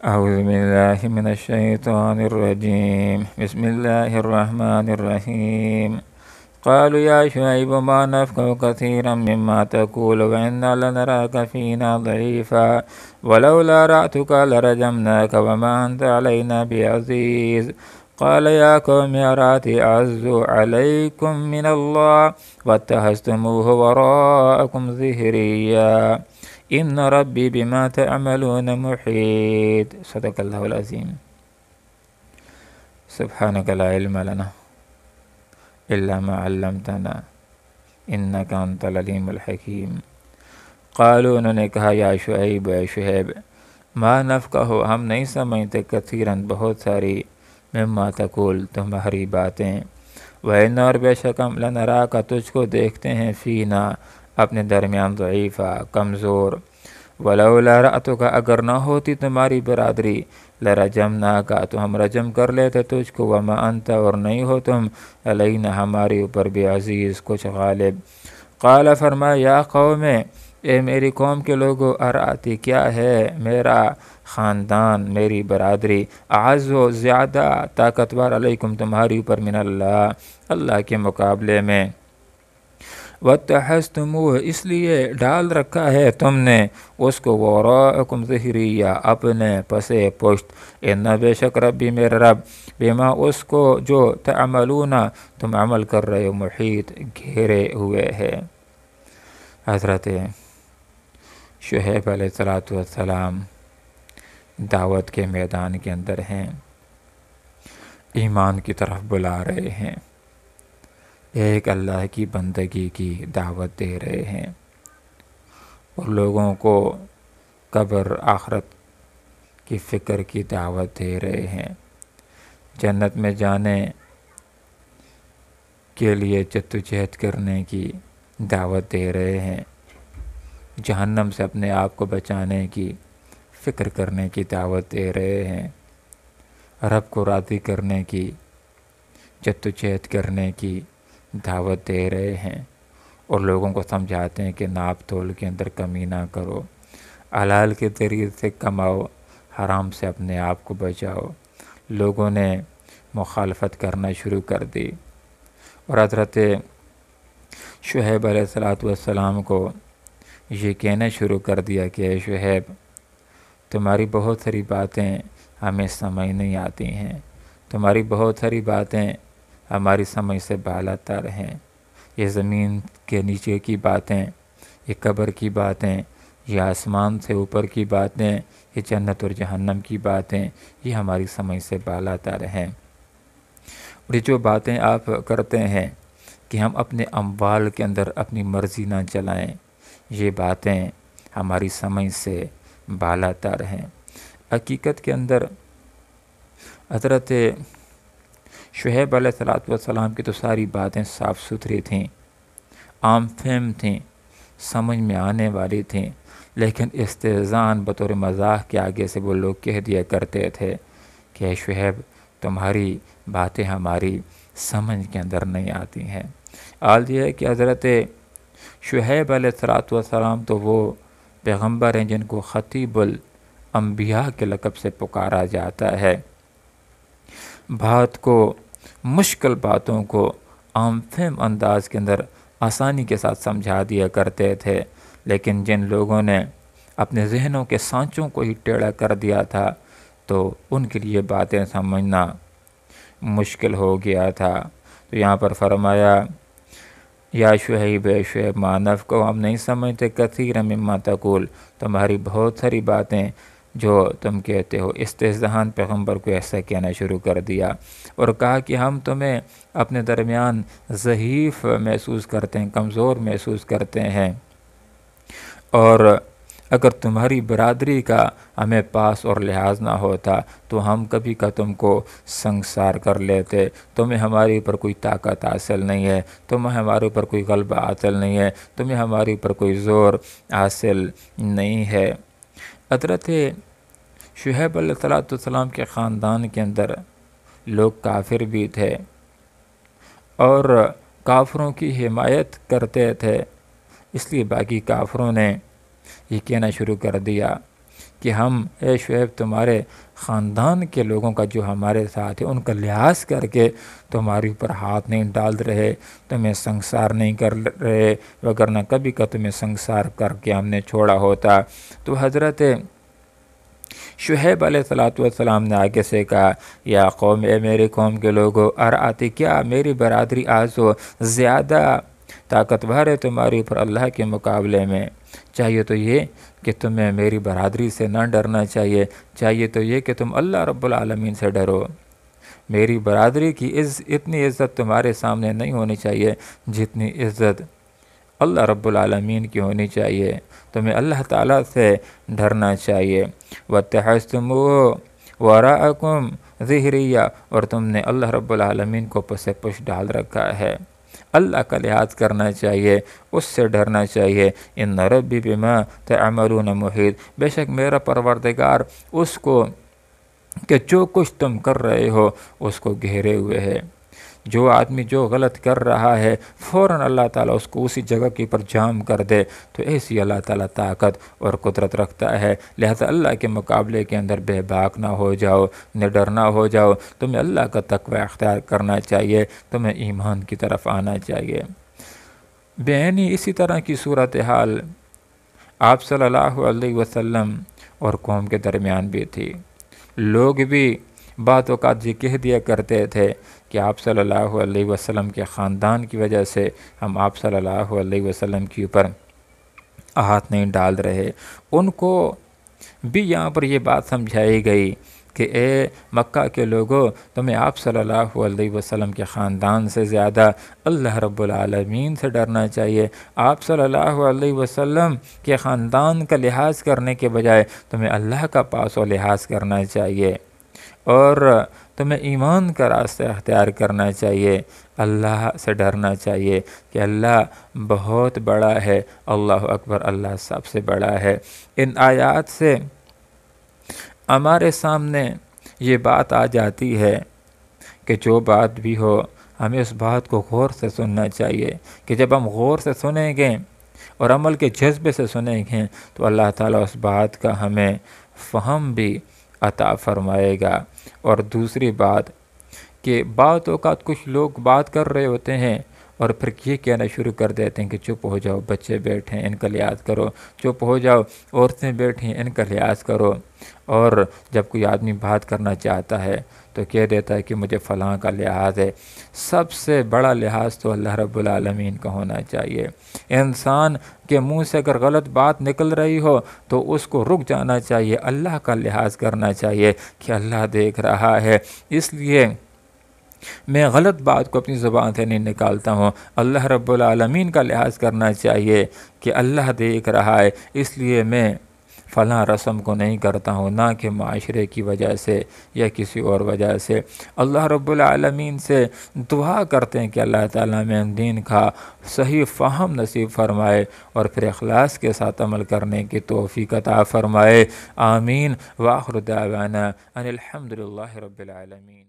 أعوذ بالله من الشيطان الرجيم. بسم الله الرحمن الرحيم. قالوا يا شعيب ما نفقه كثيرا مما تقول وإنا لنراك فينا ضعيفا ولولا رأتك لرجمناك وما أنت علينا بعزيز. قال يا قوم أرهطي أعز عليكم من الله واتخذتموه وراءكم ظهريا إن ربي بما تعملون محيط. صدق الله العظيم. سبحانك لا علم لنا إلا ما علمتنا إنك أنت العليم الحكيم. قالوا انہوں نے کہا یا شعیب اے شعیب ما نفقہ ہم نہیں سمجھتے کثیراً بہت ساری مما تقول تمہاری باتیں وَإِنَّ اور بے شک ہم لنراک تجھ کو دیکھتے ہیں فینا اپنے درمیان ضعیفہ کمزور ولولا رأتک اگر نہ ہوتی تمہاری برادری لرجمناک تو ہم رجم کر لیتے تجھ کو وما انت اور نہیں ہو تم علینا ہماری اوپر بعزیز کچھ غالب. قال فرمایا یا قوم اے میری قوم کے لوگوں ارآتی کیا ہے میرا خاندان میری برادری اعز و زیادہ طاقتور علیکم تمہاری اوپر من اللہ کے مقابلے میں وَاتَّخَذْتُمُوهُ اس لیے ڈال رکھا ہے تم نے اس کو وَرَاءَكُمْ ظِهْرِيًّا اپنے پسے پشت ان بے شک ربی میرا رب بما اس کو جو تعملون تم عمل کر رہے ہو محیط گھیرے ہوئے ہے. حضرت شعیب علیہ السلام دعوت کے میدان کے اندر ہیں، ایمان کی طرف بلا رہے ہیں، ایک اللہ کی بندگی کی دعوت دے رہے ہیں اور لوگوں کو قبر آخرت کی فکر کی دعوت دے رہے ہیں، جنت میں جانے کے لیے جدوجہد کرنے کی دعوت دے رہے ہیں، جہنم سے اپنے آپ کو بچانے کی فکر کرنے کی دعوت دے رہے ہیں، رب کو راضی کرنے کی جدوجہد کرنے کی دعوت دے رہے ہیں اور لوگوں کو سمجھاتے ہیں کہ ناپ تول کے اندر کمی نہ کرو، حلال کے ذریعے سے کماؤ، حرام سے اپنے آپ کو بچاؤ. لوگوں نے مخالفت کرنا شروع کر دی اور حضرت شعیب علیہ السلام کو یہ کہنا شروع کر دیا کہ اے شعیب تمہاری بہت ساری باتیں ہمیں سمجھ نہیں آتی ہیں، تمہاری بہت ساری باتیں ہماری سمجھ سے بالا تر ہیں، یہ زمین کے نیچے کی باتیں، یہ قبر کی باتیں، یہ آسمان سے اوپر کی باتیں، یہ جنت اور جہنم کی باتیں، یہ ہماری سمجھ سے بالا تر ہیں. اور یہ جو باتیں آپ کرتے ہیں کہ ہم اپنے اموال کے اندر اپنی مرضی نہ چلائیں، یہ باتیں ہماری سمجھ سے بالا تر ہیں. حقیقت کے اندر حضرت شعیب علیہ السلام کی تو ساری باتیں صاف ستھری تھیں، عام فہم تھیں، سمجھ میں آنے والی تھیں، لیکن استہزاءً بطور مزاح کے آگے سے وہ لوگ کہہ دیا کرتے تھے کہ اے شعیب تمہاری باتیں ہماری سمجھ کے اندر نہیں آتی ہیں. حال یہ ہے کہ حضرت شعیب علیہ السلام تو وہ پیغمبر ہیں جن کو خطیب الانبیاء کے لقب سے پکارا جاتا ہے. بات کو مشکل باتوں کو عام فہم انداز کے اندر آسانی کے ساتھ سمجھا دیا کرتے تھے، لیکن جن لوگوں نے اپنے ذہنوں کے سانچوں کو ہی ٹیڑھا کر دیا تھا تو ان کے لیے باتیں سمجھنا مشکل ہو گیا تھا. تو یہاں پر فرمایا یا شعیب اے شعیب ما نفقہ ہم نہیں سمجھتے کثیرا مما تقول تمہاری بہت ساری باتیں جو تم کہتے ہو. استہزاءً پیغمبر کو ایسا کہنا شروع کر دیا اور کہا کہ ہم تمہیں اپنے درمیان ضعیف محسوس کرتے ہیں، کمزور محسوس کرتے ہیں، اور اگر تمہاری برادری کا ہمیں پاس اور لحاظ نہ ہوتا تو ہم کبھی کا تم کو سنگسار کر لیتے. تمہیں ہمارے اوپر کوئی طاقت حاصل نہیں ہے، تمہیں ہمارے اوپر کوئی غلبہ حاصل نہیں ہے، تمہیں ہمارے اوپر کوئی زور حاصل نہیں ہے. حضرت شعیب علیہ السلام کے خاندان کے اندر لوگ کافر بھی تھے اور کافروں کی حمایت کرتے تھے، اس لیے باقی کافروں نے یہ کہنا شروع کر دیا کہ ہم اے شعیب تمہارے خاندان کے لوگوں کا جو ہمارے ساتھ ہے ان کا لحاظ کر کے تمہارے اوپر ہاتھ نہیں ڈال رہے، تمہیں سنگسار نہیں کر رہے، وگرنہ کبھی کا تمہیں سنگسار کر کے ہم نے چھوڑا ہوتا۔ تو حضرت شعیب علیہ السلام نے آگے سے کہا، یا قوم، اے میری قوم کے لوگوں، ارآتی، کیا میری برادری آج زیادہ طاقتور ہے تمہاری اوپر اللہ کے مقابلے میں؟ چاہیے تو یہ کہ تمہیں میری برادری سے نہ ڈرنا چاہیے، چاہیے تو یہ کہ تم اللہ رب العالمین سے ڈرو۔ میری برادری کی اتنی عزت تمہارے سامنے نہیں ہونی چاہیے جتنی عزت اللہ رب العالمین کی ہونی چاہیے۔ تمہیں اللہ تعالیٰ سے ڈرنا چاہیے۔ وَاتَّخَذْتُمُوهُ وَرَاءَكُمْ ظِهْرِيًّا، اور تم نے اللہ رب العالمین کو پس پش ڈال رکھا ہے۔ اللہ کا لحاظ کرنا چاہیے، اس سے ڈرنا چاہیے۔ ان ربی بما تعملون محیط، بے شک میرا پروردگار اس کو کہ جو کچھ تم کر رہے ہو اس کو گھیرے ہوئے ہے۔ جو آدمی جو غلط کر رہا ہے فوراً اللہ تعالیٰ اس کو اسی جگہ کے پر جام کر دے، تو ایسی اللہ تعالیٰ طاقت اور قدرت رکھتا ہے۔ لہذا اللہ کے مقابلے کے اندر بے باک نہ ہو جاؤ، نڈر نہ ہو جاؤ، تمہیں اللہ کا تقوی اختیار کرنا چاہیے، تمہیں ایمان کی طرف آنا چاہیے۔ بعینی اسی طرح کی صورتحال آپ صلی اللہ علیہ وسلم اور قوم کے درمیان بھی تھی۔ لوگ بھی بعض اوقات یہ کہہ دیا کرتے تھے کہ آپ صلی اللہ علیہ وسلم کے خاندان کی وجہ سے ہم آپ صلی اللہ علیہ وسلم کے اوپر ہاتھ نہیں ڈال رہے۔ ان کو بھی یہاں پر یہ بات سمجھائی گئی کہ اے مکہ کے لوگوں، تمہیں آپ صلی اللہ علیہ وسلم کے خاندان سے زیادہ اللہ رب العالمین سے ڈرنا چاہیے۔ آپ صلی اللہ علیہ وسلم کے خاندان کا لحاظ کرنے کے بجائے تمہیں اللہ کا پاس و لحاظ کرنا چاہیے، اور تمہیں ایمان کا راستہ اختیار کرنا چاہیے، اللہ سے ڈرنا چاہیے کہ اللہ بہت بڑا ہے، اللہ اکبر، اللہ سب سے بڑا ہے۔ ان آیات سے ہمارے سامنے یہ بات آ جاتی ہے کہ جو بات بھی ہو ہمیں اس بات کو غور سے سننا چاہیے، کہ جب ہم غور سے سنیں گے اور عمل کے جذبے سے سنیں گے تو اللہ تعالیٰ اس بات کا ہمیں فہم بھی عطا فرمائے گا۔ اور دوسری بات کہ بعض اوقات کچھ لوگ بات کر رہے ہوتے ہیں اور پھر یہ کہنا شروع کر دیتے ہیں کہ چپ ہو جاؤ، بچے بیٹھے ہیں ان کا لحاظ کرو، چپ ہو جاؤ، عورتیں بیٹھی ہیں ان کا لحاظ کرو۔ اور جب کوئی آدمی بات کرنا چاہتا ہے تو کہہ دیتا ہے کہ مجھے فلاں کا لحاظ ہے۔ سب سے بڑا لحاظ تو اللہ رب العالمین کا ہونا چاہیے۔ انسان کے منہ سے اگر غلط بات نکل رہی ہو تو اس کو رک جانا چاہیے، اللہ کا لحاظ کرنا چاہیے کہ اللہ دیکھ رہا ہے، اس لیے میں غلط بات کو اپنی زبان سے نہیں نکالتا ہوں۔ اللہ رب العالمین کا لحاظ کرنا چاہیے کہ اللہ دیکھ رہا ہے، اس لیے میں فلاں رسم کو نہیں کرتا ہوں، نہ کہ معاشرے کی وجہ سے یا کسی اور وجہ سے۔ اللہ رب العالمین سے دعا کرتے ہیں کہ اللہ تعالیٰ میں دین کا صحیح فہم نصیب فرمائے اور پھر اخلاص کے ساتھ عمل کرنے کی توفیق عطا فرمائے۔ آمین۔ وآخر دعوانا ان الحمد للہ رب العالمین۔